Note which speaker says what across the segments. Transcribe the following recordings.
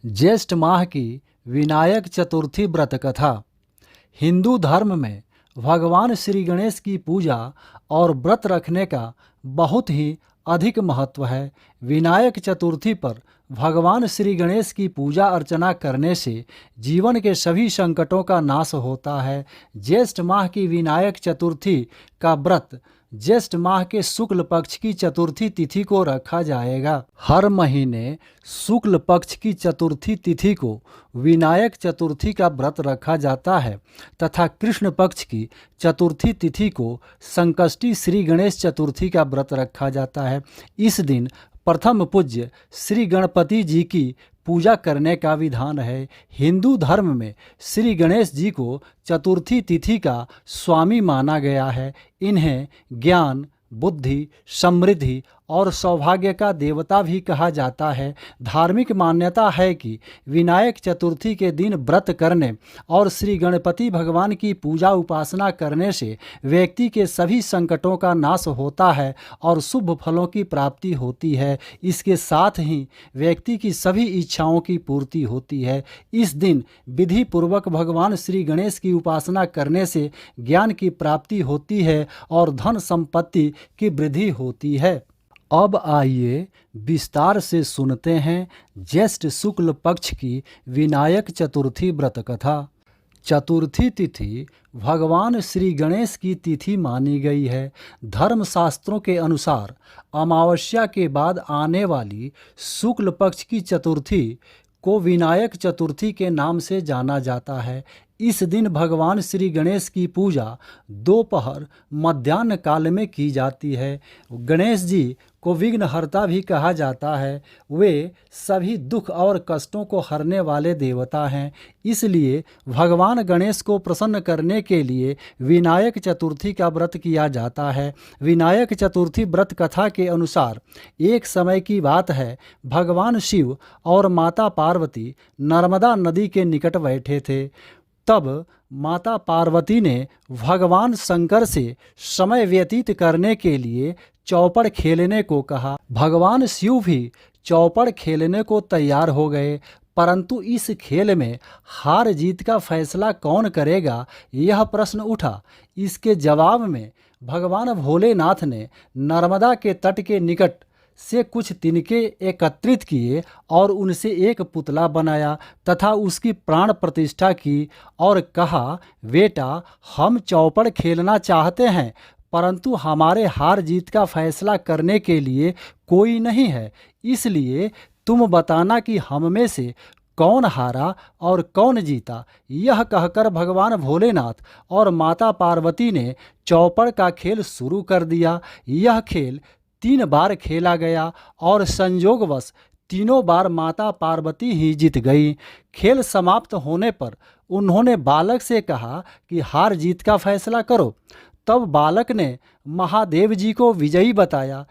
Speaker 1: ज्येष्ठ माह की विनायक चतुर्थी व्रत कथा। हिंदू धर्म में भगवान श्री गणेश की पूजा और व्रत रखने का बहुत ही अधिक महत्व है। विनायक चतुर्थी पर भगवान श्री गणेश की पूजा अर्चना करने से जीवन के सभी संकटों का नाश होता है। ज्येष्ठ माह की विनायक चतुर्थी का व्रत ज्येष्ठ माह के शुक्ल पक्ष की चतुर्थी तिथि को रखा जाएगा। हर महीने शुक्ल पक्ष की चतुर्थी तिथि को विनायक चतुर्थी का व्रत रखा जाता है तथा कृष्ण पक्ष की चतुर्थी तिथि को संकष्टी श्री गणेश चतुर्थी का व्रत रखा जाता है। इस दिन प्रथम पूज्य श्री गणपति जी की पूजा करने का विधान है। हिंदू धर्म में श्री गणेश जी को चतुर्थी तिथि का स्वामी माना गया है। इन्हें ज्ञान, बुद्धि, समृद्धि और सौभाग्य का देवता भी कहा जाता है। धार्मिक मान्यता है कि विनायक चतुर्थी के दिन व्रत करने और श्री गणपति भगवान की पूजा उपासना करने से व्यक्ति के सभी संकटों का नाश होता है और शुभ फलों की प्राप्ति होती है। इसके साथ ही व्यक्ति की सभी इच्छाओं की पूर्ति होती है। इस दिन विधि पूर्वक भगवान श्री गणेश की उपासना करने से ज्ञान की प्राप्ति होती है और धन संपत्ति की वृद्धि होती है। अब आइए विस्तार से सुनते हैं ज्येष्ठ शुक्ल पक्ष की विनायक चतुर्थी व्रत कथा। चतुर्थी तिथि भगवान श्री गणेश की तिथि मानी गई है। धर्मशास्त्रों के अनुसार अमावस्या के बाद आने वाली शुक्ल पक्ष की चतुर्थी को विनायक चतुर्थी के नाम से जाना जाता है। इस दिन भगवान श्री गणेश की पूजा दोपहर मध्याह्न काल में की जाती है। गणेश जी को विघ्नहर्ता भी कहा जाता है। वे सभी दुख और कष्टों को हरने वाले देवता हैं। इसलिए भगवान गणेश को प्रसन्न करने के लिए विनायक चतुर्थी का व्रत किया जाता है। विनायक चतुर्थी व्रत कथा के अनुसार एक समय की बात है, भगवान शिव और माता पार्वती नर्मदा नदी के निकट बैठे थे। तब माता पार्वती ने भगवान शंकर से समय व्यतीत करने के लिए चौपड़ खेलने को कहा। भगवान शिव भी चौपड़ खेलने को तैयार हो गए, परंतु इस खेल में हार जीत का फैसला कौन करेगा, यह प्रश्न उठा। इसके जवाब में भगवान भोलेनाथ ने नर्मदा के तट के निकट से कुछ तिनके एकत्रित किए और उनसे एक पुतला बनाया तथा उसकी प्राण प्रतिष्ठा की और कहा, बेटा, हम चौपड़ खेलना चाहते हैं, परंतु हमारे हार जीत का फैसला करने के लिए कोई नहीं है। इसलिए तुम बताना कि हम में से कौन हारा और कौन जीता। यह कहकर भगवान भोलेनाथ और माता पार्वती ने चौपड़ का खेल शुरू कर दिया। यह खेल 3 बार खेला गया और संयोगवश तीनों बार माता पार्वती ही जीत गई। खेल समाप्त होने पर उन्होंने बालक से कहा कि हार जीत का फैसला करो। तब बालक ने महादेव जी को विजयी बताया।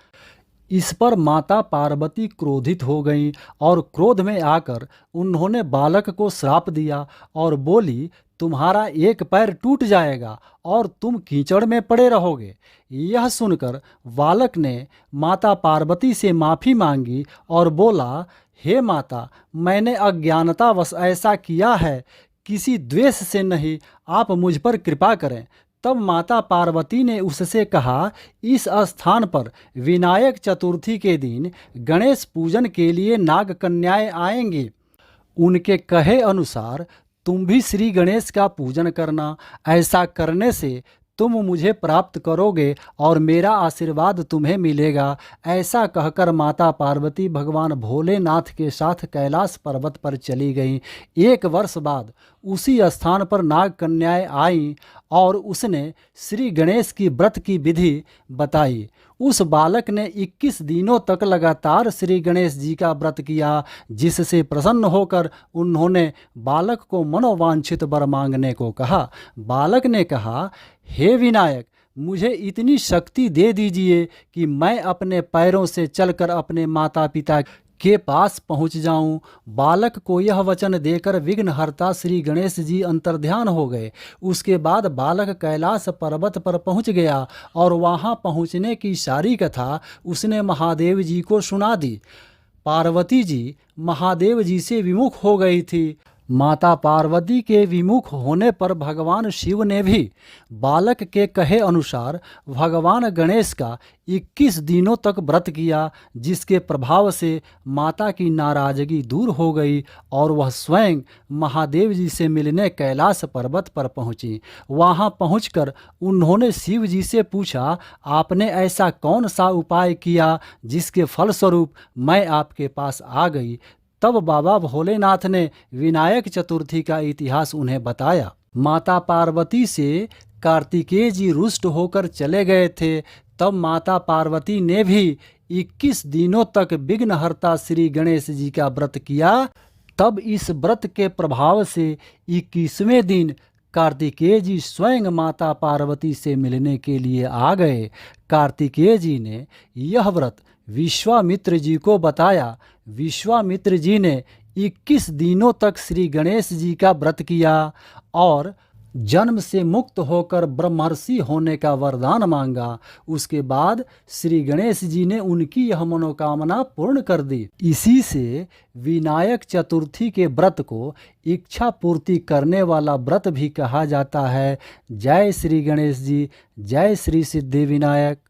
Speaker 1: इस पर माता पार्वती क्रोधित हो गईं और क्रोध में आकर उन्होंने बालक को श्राप दिया और बोली, तुम्हारा एक पैर टूट जाएगा और तुम कीचड़ में पड़े रहोगे। यह सुनकर बालक ने माता पार्वती से माफ़ी मांगी और बोला, हे माता, मैंने अज्ञानतावश ऐसा किया है, किसी द्वेष से नहीं, आप मुझ पर कृपा करें। तब माता पार्वती ने उससे कहा, इस स्थान पर विनायक चतुर्थी के दिन गणेश पूजन के लिए नाग कन्याएं आएंगी। उनके कहे अनुसार तुम भी श्री गणेश का पूजन करना। ऐसा करने से तुम मुझे प्राप्त करोगे और मेरा आशीर्वाद तुम्हें मिलेगा। ऐसा कहकर माता पार्वती भगवान भोलेनाथ के साथ कैलाश पर्वत पर चली गईं। 1 वर्ष बाद उसी स्थान पर नाग कन्याएं आईं और उसने श्री गणेश की व्रत की विधि बताई। उस बालक ने 21 दिनों तक लगातार श्री गणेश जी का व्रत किया, जिससे प्रसन्न होकर उन्होंने बालक को मनोवांछित वर मांगने को कहा। बालक ने कहा, हे विनायक, मुझे इतनी शक्ति दे दीजिए कि मैं अपने पैरों से चलकर अपने माता पिता के पास पहुंच जाऊं। बालक को यह वचन देकर विघ्नहर्ता श्री गणेश जी अंतर्ध्यान हो गए। उसके बाद बालक कैलाश पर्वत पर पहुंच गया और वहां पहुंचने की सारी कथा उसने महादेव जी को सुना दी। पार्वती जी महादेव जी से विमुख हो गई थी। माता पार्वती के विमुख होने पर भगवान शिव ने भी बालक के कहे अनुसार भगवान गणेश का 21 दिनों तक व्रत किया, जिसके प्रभाव से माता की नाराजगी दूर हो गई और वह स्वयं महादेव जी से मिलने कैलाश पर्वत पर पहुंची। वहां पहुंचकर उन्होंने शिव जी से पूछा, आपने ऐसा कौन सा उपाय किया जिसके फलस्वरूप मैं आपके पास आ गई। तब बाबा भोलेनाथ ने विनायक चतुर्थी का इतिहास उन्हें बताया। माता पार्वती से कार्तिकेय जी रुष्ट होकर चले गए थे। तब माता पार्वती ने भी 21 दिनों तक विघ्नहर्ता श्री गणेश जी का व्रत किया। तब इस व्रत के प्रभाव से 21वें दिन कार्तिकेय जी स्वयं माता पार्वती से मिलने के लिए आ गए। कार्तिकेय जी ने यह व्रत विश्वामित्र जी को बताया। विश्वामित्र जी ने 21 दिनों तक श्री गणेश जी का व्रत किया और जन्म से मुक्त होकर ब्रह्मर्षि होने का वरदान मांगा। उसके बाद श्री गणेश जी ने उनकी यह मनोकामना पूर्ण कर दी। इसी से विनायक चतुर्थी के व्रत को इच्छा पूर्ति करने वाला व्रत भी कहा जाता है। जय श्री गणेश जी, जय श्री सिद्धि विनायक।